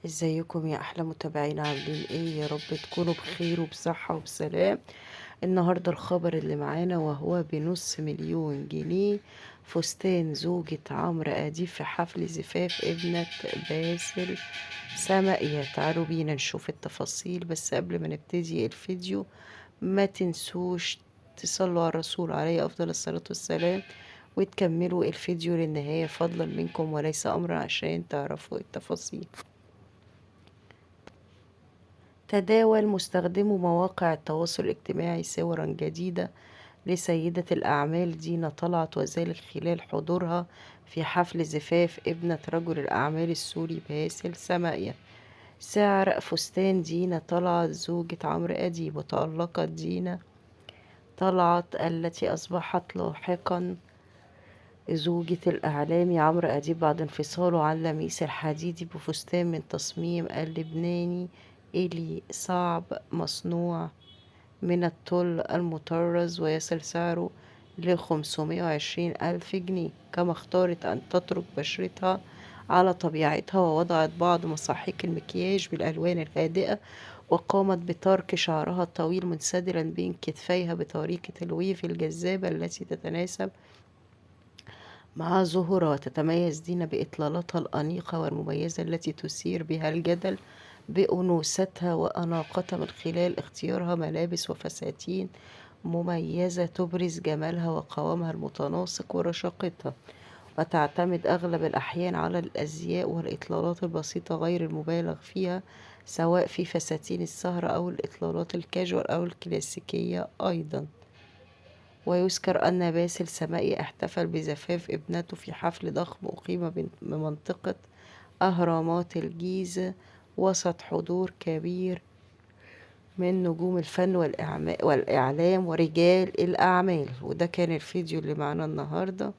ازيكم يا احلى متابعين؟ عاملين ايه؟ يا رب تكونوا بخير وبصحة وبسلام. النهاردة الخبر اللي معانا وهو ب500,000 جنيه فستان زوجة عمرو اديب في حفل زفاف ابنة باسل سماء. تعالوا بينا نشوف التفاصيل، بس قبل ما نبتدي الفيديو ما تنسوش تصلوا على الرسول عليه افضل الصلاة والسلام، وتكملوا الفيديو للنهاية فضلا منكم وليس امرا عشان تعرفوا التفاصيل. تداول مستخدمو مواقع التواصل الاجتماعي صورا جديدة لسيدة الأعمال دينا طلعت، وذلك خلال حضورها في حفل زفاف ابنة رجل الأعمال السوري باسل سماية. سعر فستان دينا طلعت زوجة عمرو أديب، وتألقت دينا طلعت التي أصبحت لاحقا زوجة الإعلامي عمرو أديب بعد انفصاله عن لميس الحديدي بفستان من تصميم اللبناني إلي صعب مصنوع من الطل المطرز، ويصل سعره ل520,000 جنيه. كما اختارت أن تترك بشرتها على طبيعتها، ووضعت بعض مساحيق المكياج بالألوان الهادئة، وقامت بترك شعرها الطويل منسدلا بين كتفيها بطريقة الويف الجذابة التي تتناسب مع ظهورها. تتميز دينا بإطلالاتها الأنيقة والمميزة التي تثير بها الجدل بأنوثتها وأناقتها من خلال اختيارها ملابس وفساتين مميزة تبرز جمالها وقوامها المتناسق ورشاقتها، وتعتمد أغلب الأحيان على الأزياء والإطلالات البسيطة غير المبالغ فيها، سواء في فساتين السهرة أو الإطلالات الكاجوال أو الكلاسيكية أيضا. ويذكر أن باسل سمائي احتفل بزفاف ابنته في حفل ضخم أقيم بمنطقة أهرامات الجيزة وسط حضور كبير من نجوم الفن والإعلام ورجال الأعمال. وده كان الفيديو اللي معنا النهاردة.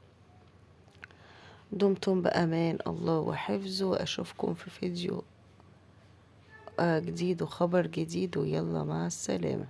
دمتم بأمان الله وحفظه، وأشوفكم في فيديو جديد وخبر جديد، ويلا مع السلامة.